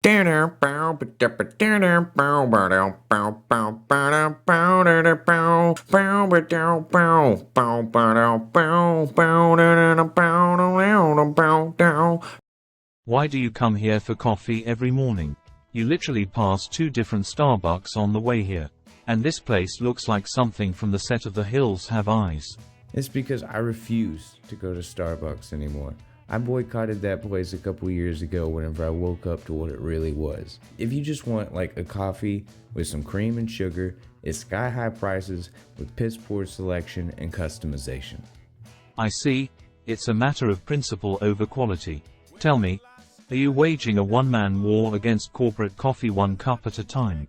Why do you come here for coffee every morning? You literally pass two different Starbucks on the way here. And this place looks like something from the set of The Hills Have Eyes. It's because I refuse to go to Starbucks anymore. I boycotted that place a couple years ago whenever I woke up to what it really was. If you just want like a coffee with some cream and sugar, it's sky-high prices with piss-poor selection and customization. I see. It's a matter of principle over quality. Tell me, are you waging a one-man war against corporate coffee one cup at a time?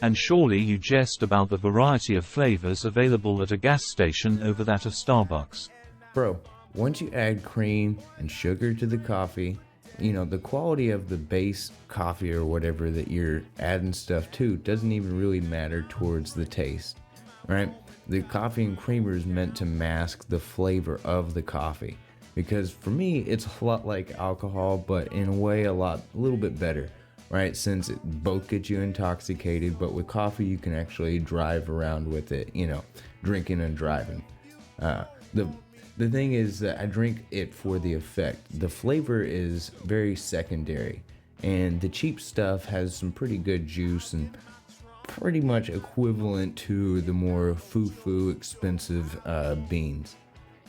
And surely you jest about the variety of flavors available at a gas station over that of Starbucks. Bro, once you add cream and sugar to the coffee, the quality of the base coffee or whatever that you're adding stuff to doesn't even really matter towards the taste, right? The coffee and creamer is meant to mask the flavor of the coffee. Because for me, it's a lot like alcohol, but in a way a little bit better, right? Since it both get you intoxicated, but with coffee you can actually drive around with it, drinking and driving. The thing is that I drink it for the effect. The flavor is very secondary, and the cheap stuff has some pretty good juice and pretty much equivalent to the more foo-foo expensive beans.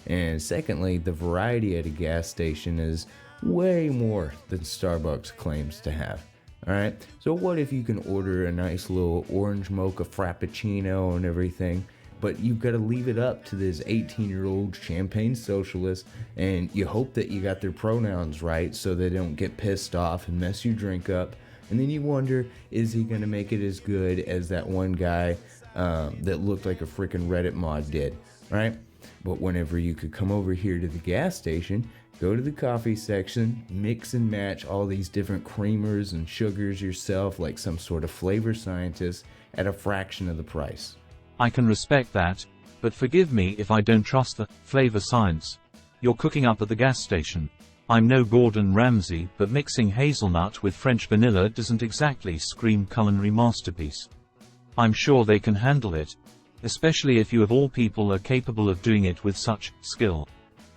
And secondly, the variety at a gas station is way more than Starbucks claims to have. Alright, so what if you can order a nice little orange mocha frappuccino and everything, but you've got to leave it up to this 18-year-old champagne socialist, and you hope that you got their pronouns right so they don't get pissed off and mess your drink up, and then you wonder, is he going to make it as good as that one guy that looked like a freaking Reddit mod did, right? But whenever you could come over here to the gas station, go to the coffee section, mix and match all these different creamers and sugars yourself like some sort of flavor scientist at a fraction of the price. I can respect that, but forgive me if I don't trust the flavor science you're cooking up at the gas station. I'm no Gordon Ramsay, but mixing hazelnut with French vanilla doesn't exactly scream culinary masterpiece. I'm sure they can handle it, especially if you of all people are capable of doing it with such skill.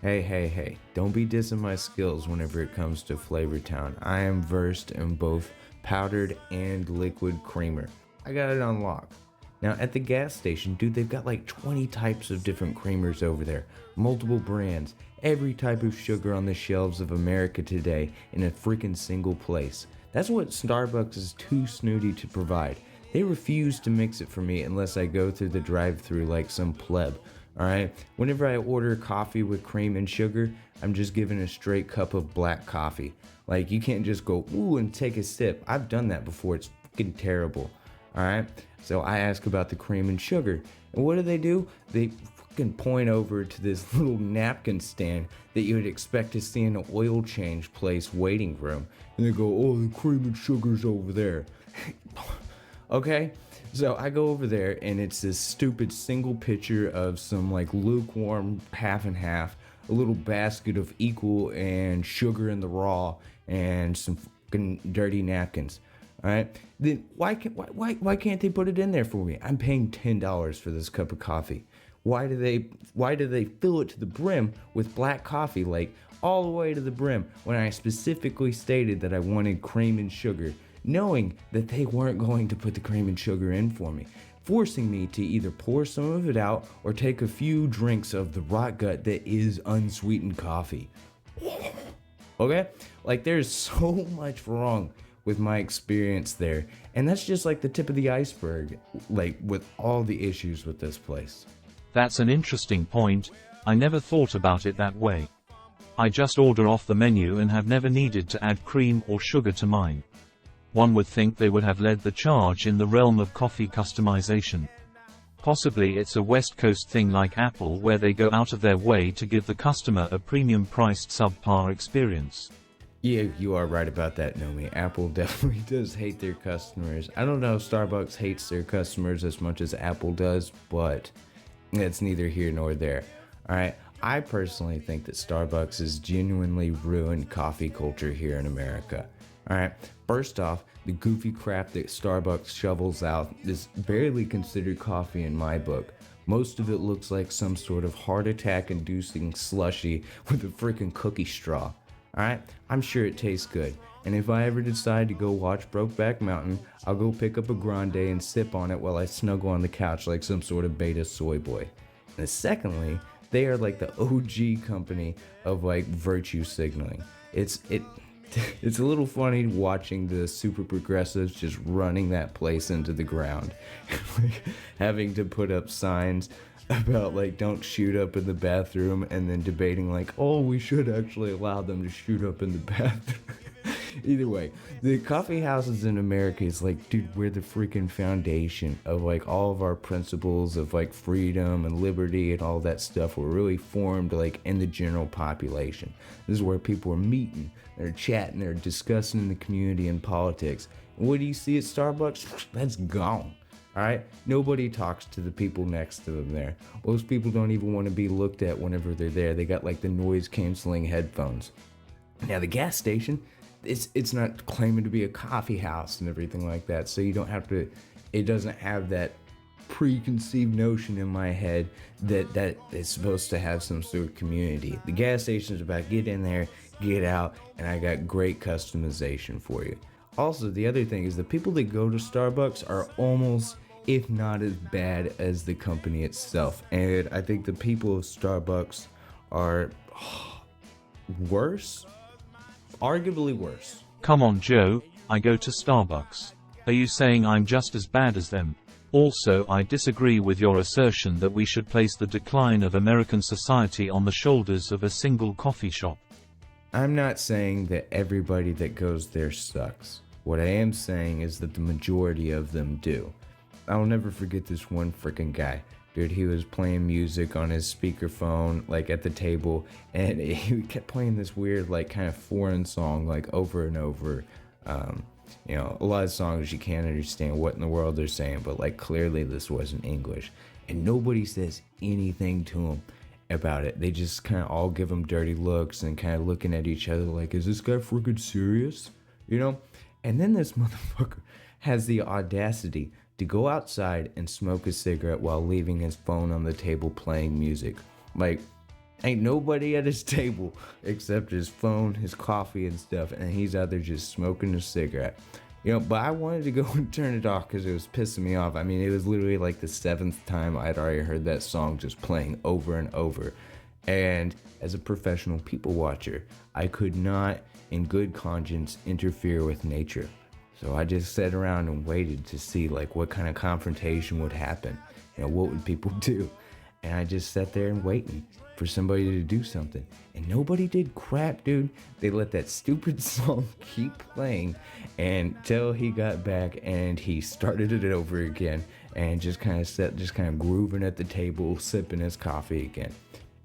Hey, don't be dissing my skills whenever it comes to Flavor Town. I am versed in both powdered and liquid creamer. I got it on lock. Now at the gas station, dude, they've got like 20 types of different creamers over there. Multiple brands, every type of sugar on the shelves of America today in a freaking single place. That's what Starbucks is too snooty to provide. They refuse to mix it for me unless I go through the drive-thru like some pleb, alright? Whenever I order coffee with cream and sugar, I'm just given a straight cup of black coffee. Like, you can't just go, ooh, and take a sip. I've done that before. It's fucking terrible, alright? So I ask about the cream and sugar. And what do? They fucking point over to this little napkin stand that you would expect to see in an oil change place waiting room. And they go, oh, the cream and sugar's over there. Okay, so I go over there and it's this stupid single pitcher of some like lukewarm half and half, a little basket of equal and sugar in the raw, and some fucking dirty napkins. All right, then why can't they put it in there for me? I'm paying $10 for this cup of coffee. Why do they fill it to the brim with black coffee, like all the way to the brim, when I specifically stated that I wanted cream and sugar, knowing that they weren't going to put the cream and sugar in for me, forcing me to either pour some of it out or take a few drinks of the rot gut that is unsweetened coffee. Okay? Like, there's so much wrong with my experience there, and that's just like the tip of the iceberg, like with all the issues with this place. That's an interesting point. I never thought about it that way. I just order off the menu and have never needed to add cream or sugar to mine. One would think they would have led the charge in the realm of coffee customization. Possibly it's a West Coast thing like Apple, where they go out of their way to give the customer a premium-priced subpar experience. Yeah, you are right about that, Gnomie. Apple definitely does hate their customers. I don't know if Starbucks hates their customers as much as Apple does, but it's neither here nor there. Alright, I personally think that Starbucks has genuinely ruined coffee culture here in America. Alright, first off, the goofy crap that Starbucks shovels out is barely considered coffee in my book. Most of it looks like some sort of heart attack inducing slushy with a freaking cookie straw. Alright, I'm sure it tastes good, and if I ever decide to go watch Brokeback Mountain, I'll go pick up a grande and sip on it while I snuggle on the couch like some sort of beta soy boy. And secondly, they are like the OG company of like virtue signaling. It's a little funny watching the super progressives just running that place into the ground, like having to put up signs about like don't shoot up in the bathroom, and then debating like, oh, we should actually allow them to shoot up in the bathroom. Either way, the coffee houses in America is like, dude, we're the freaking foundation of like all of our principles of like freedom and liberty and all that stuff were really formed like in the general population. This is where people are meeting, they're chatting, they're discussing in the community and politics. And what do you see at Starbucks? That's gone. Alright? Nobody talks to the people next to them there. Most people don't even want to be looked at whenever they're there. They got like the noise canceling headphones. Now the gas station, it's not claiming to be a coffee house and everything like that, so you don't have to, it doesn't have that preconceived notion in my head that it's supposed to have some sort of community. The gas station is about get in there, get out, and I got great customization for you. Also, the other thing is the people that go to Starbucks are almost, if not as bad as the company itself, and I think the people of Starbucks are worse. Arguably worse. Come on, Joe, I go to Starbucks. Are you saying I'm just as bad as them? Also, I disagree with your assertion that we should place the decline of American society on the shoulders of a single coffee shop. I'm not saying that everybody that goes there sucks. What I am saying is that the majority of them do. I'll never forget this one freaking guy. Dude, he was playing music on his speakerphone, like at the table, and he kept playing this weird, like kind of foreign song, like over and over. You know, a lot of songs you can't understand what in the world they're saying, but like clearly this wasn't English. And nobody says anything to him about it. They just kind of all give him dirty looks and kind of looking at each other like, is this guy freaking serious? You know? And then this motherfucker has the audacity to go outside and smoke a cigarette while leaving his phone on the table playing music. Like, ain't nobody at his table except his phone, his coffee and stuff, and he's out there just smoking a cigarette. You know, but I wanted to go and turn it off because it was pissing me off. I mean, it was literally like the 7th time I'd already heard that song just playing over and over. And as a professional people watcher, I could not, in good conscience, interfere with nature. So I just sat around and waited to see like what kind of confrontation would happen. You know, what would people do? And I just sat there and waiting for somebody to do something. And nobody did crap, dude. They let that stupid song keep playing until he got back and he started it over again and just kind of grooving at the table, sipping his coffee again.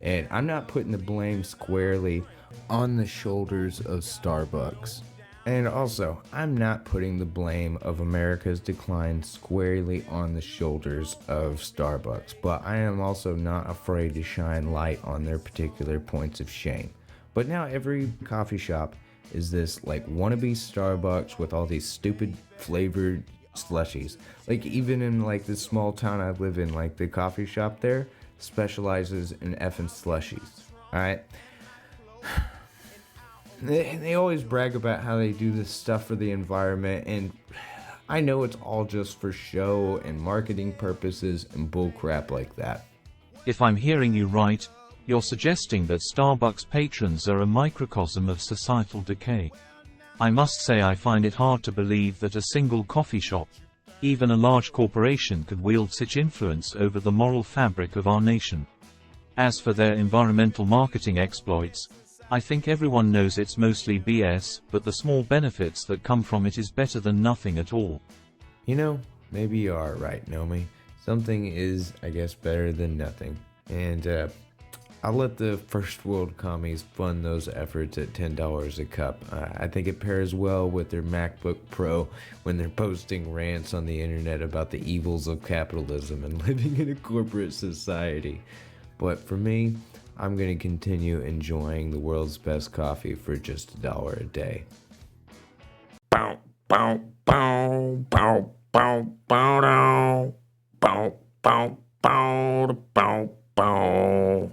And I'm not putting the blame squarely on the shoulders of Starbucks. And also, I'm not putting the blame of America's decline squarely on the shoulders of Starbucks, but I am also not afraid to shine light on their particular points of shame. But now every coffee shop is this like wannabe Starbucks with all these stupid flavored slushies. Like even in like the small town I live in, like the coffee shop there specializes in effing slushies. Alright? They always brag about how they do this stuff for the environment, and I know it's all just for show and marketing purposes and bullcrap like that. If I'm hearing you right, you're suggesting that Starbucks patrons are a microcosm of societal decay. I must say I find it hard to believe that a single coffee shop, even a large corporation, could wield such influence over the moral fabric of our nation. As for their environmental marketing exploits, I think everyone knows it's mostly BS, but the small benefits that come from it is better than nothing at all. You know, maybe you are right, Gnomie. Something is, I guess, better than nothing. And I'll let the first world commies fund those efforts at $10 a cup. I think it pairs well with their MacBook Pro when they're posting rants on the internet about the evils of capitalism and living in a corporate society. But for me, I'm going to continue enjoying the world's best coffee for just $1 a day. Bow, bow, bow, bow, bow, bow, bow, bow, bow, bow, bow, bow.